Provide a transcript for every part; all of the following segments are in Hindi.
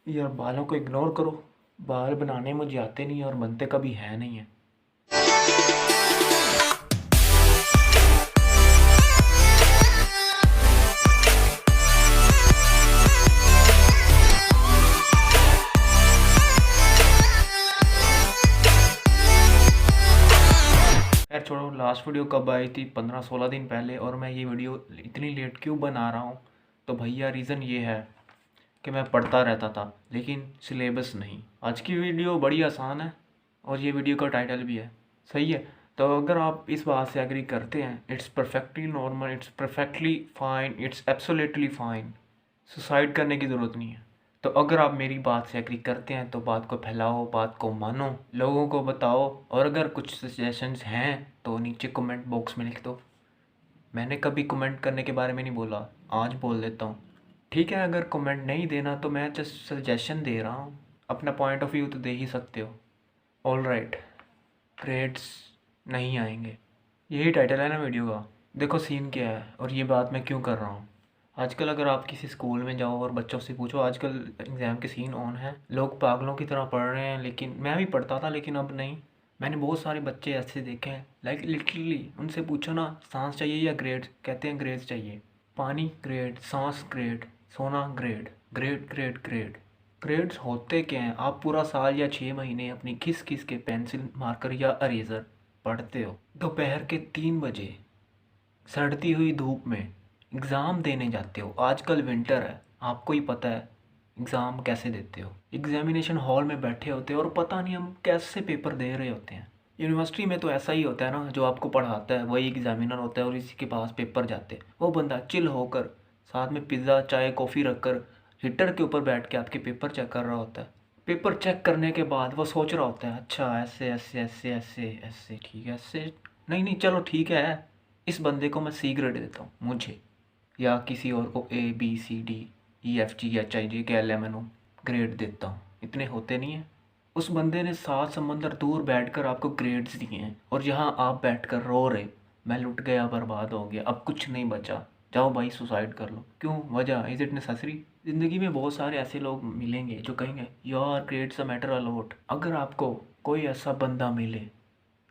यार बालों को इग्नोर करो। बाल बनाने मुझे आते नहीं और बनते कभी है नहीं है। यार छोड़ो, लास्ट वीडियो कब आई थी? 15-16 दिन पहले। और मैं ये वीडियो इतनी लेट क्यों बना रहा हूँ? तो भैया रीज़न ये है कि मैं पढ़ता रहता था लेकिन सिलेबस नहीं। आज की वीडियो बड़ी आसान है और ये वीडियो का टाइटल भी है, सही है। तो अगर आप इस बात से एग्री करते हैं, it's perfectly normal, it's perfectly fine, it's absolutely fine, suicide करने की ज़रूरत नहीं है। तो अगर आप मेरी बात से एग्री करते हैं तो बात को फैलाओ, बात को मानो, लोगों को बताओ। और अगर कुछ सजेशंस हैं तो नीचे कमेंट बॉक्स में लिख दो। मैंने कभी कमेंट करने के बारे में नहीं बोला, आज बोल देता हूँ। ठीक है, अगर कमेंट नहीं देना तो मैं जस्ट सजेशन दे रहा हूँ, अपना पॉइंट ऑफ व्यू तो दे ही सकते हो। ऑल राइट, ग्रेड्स नहीं आएंगे, यही टाइटल है ना वीडियो का। देखो सीन क्या है और ये बात मैं क्यों कर रहा हूँ। आजकल अगर आप किसी स्कूल में जाओ और बच्चों से पूछो, आजकल एग्ज़ाम के सीन ऑन है, लोग पागलों की तरह पढ़ रहे हैं। लेकिन मैं भी पढ़ता था लेकिन अब नहीं। मैंने बहुत सारे बच्चे ऐसे देखे हैं, लाइक लिटरली उनसे पूछो ना सांस चाहिए या ग्रेड, कहते हैं ग्रेड्स चाहिए। पानी ग्रेड, सांस ग्रेड, सोना grade, grade grade grade. Grades होते क्या हैं? आप पूरा साल या 6 महीने अपनी घिस घिस के पेंसिल मार्कर या अरेज़र पढ़ते हो, दोपहर के 3 बजे सड़ती हुई धूप में एग्ज़ाम देने जाते हो। आजकल विंटर है, आपको ही पता है एग्ज़ाम कैसे देते हो। एग्ज़ामिनेशन हॉल में बैठे होते हो और पता नहीं हम कैसे पेपर दे रहे होते हैं। यूनिवर्सिटी में तो ऐसा ही होता है ना, जो आपको पढ़ाता है वही एग्ज़ामिनर होता है और इसी के पास पेपर जाते हैं। वो बंदा चिल होकर साथ में पिज़्ज़ा चाय कॉफ़ी रखकर हीटर के ऊपर बैठ के आपके पेपर चेक कर रहा होता है। पेपर चेक करने के बाद वो सोच रहा होता है, अच्छा ऐसे ऐसे ऐसे ऐसे ऐसे, ठीक है ऐसे, नहीं नहीं चलो ठीक है, इस बंदे को मैं सी ग्रेड देता हूँ, मुझे या किसी और को ABCDEFGHIJKLMNO ग्रेड देता हूँ। इतने होते नहीं हैं। उस बंदे ने 7 समंदर दूर बैठकर आपको ग्रेड्स दिए हैं और यहाँ आप बैठकर रो रहे, मैं लुट गया, बर्बाद हो गया, अब कुछ नहीं बचा, जाओ भाई सुसाइड कर लो। क्यों? वजह इज़ इट नेसेसरी? ज़िंदगी में बहुत सारे ऐसे लोग मिलेंगे जो कहेंगे यार ग्रेड्स अ मैटर अलॉट। अगर आपको कोई ऐसा बंदा मिले,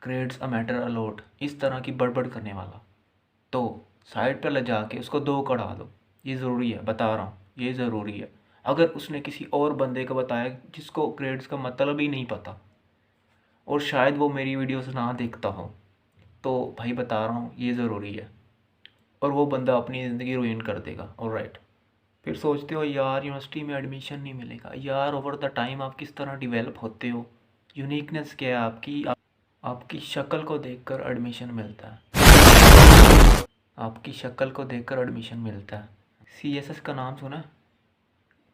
ग्रेड्स अ मैटर अलॉट, इस तरह की बड़बड़ करने वाला, तो साइड पर ले जाके उसको 2 कढ़ा दो। ये ज़रूरी है, बता रहा हूँ, ये ज़रूरी है। अगर उसने किसी और बंदे को बताया जिसको ग्रेड्स का मतलब ही नहीं पता और शायद वो मेरी वीडियोस ना देखता हो, तो भाई बता रहा हूँ ये ज़रूरी है। और वो बंदा अपनी ज़िंदगी रुइन कर देगा। ऑलराइट, फिर सोचते हो यार यूनिवर्सिटी में एडमिशन नहीं मिलेगा। यार ओवर द टाइम आप किस तरह डिवेलप होते हो, यूनिकनेस क्या है आपकी? आपकी शक्ल को देखकर एडमिशन मिलता है, आपकी शक्ल को देखकर एडमिशन मिलता है। CSS का नाम सुना है?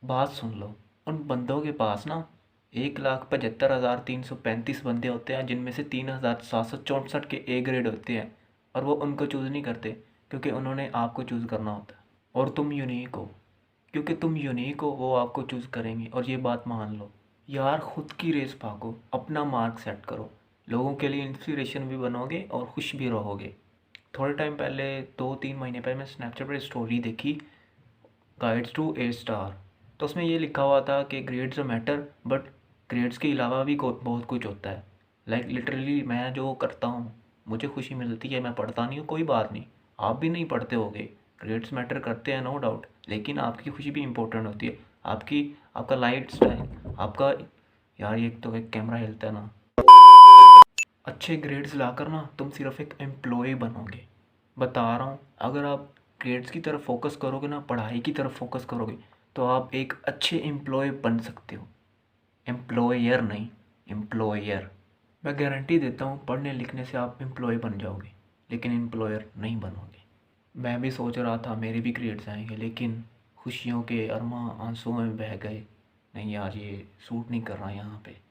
बात सुन लो, उन बंदों के पास ना 1,75,335 बंदे होते हैं जिनमें से 3,764 के A ग्रेड होते हैं और वो उनको चूज़ नहीं करते क्योंकि उन्होंने आपको चूज़ करना होता है। और तुम यूनिक हो, क्योंकि तुम यूनिक हो वो आपको चूज़ करेंगे। और ये बात मान लो यार, खुद की रेस भागो, अपना मार्क सेट करो, लोगों के लिए इंस्पिरेशन भी बनोगे और खुश भी रहोगे। थोड़े टाइम पहले, 2-3 महीने पहले, मैं स्नैपचैट पर स्टोरी देखी, गाइड्स टू A स्टार। तो उसमें ये लिखा हुआ था कि ग्रेड्स मैटर बट ग्रेड्स के अलावा भी बहुत कुछ होता है। लाइक लिटरली मैं जो करता हूँ मुझे खुशी मिलती है। मैं पढ़ता नहीं हूँ, कोई बात नहीं, आप भी नहीं पढ़ते होगे, ग्रेड्स मैटर करते हैं नो डाउट, लेकिन आपकी खुशी भी इम्पोर्टेंट होती है। आपकी, आपका लाइफ स्टाइल, आपका, यार ये तो एक कैमरा हिलता है ना। अच्छे ग्रेड्स लाकर ना तुम सिर्फ एक एम्प्लॉय बनोगे, बता रहा हूँ। अगर आप ग्रेड्स की तरफ फोकस करोगे ना, पढ़ाई की तरफ फोकस करोगे, तो आप एक अच्छे एम्प्लॉय बन सकते हो। एम्प्लॉयर नहीं, एम्प्लॉयर। मैं गारंटी देता हूँ पढ़ने लिखने से आप एम्प्लॉय बन जाओगे लेकिन एम्प्लॉयर नहीं बनोगे। मैं भी सोच रहा था मेरे भी ग्रेड्स आएंगे लेकिन खुशियों के अरमा आंसुओं में बह गए। नहीं यार, ये सूट नहीं कर रहा यहाँ पे।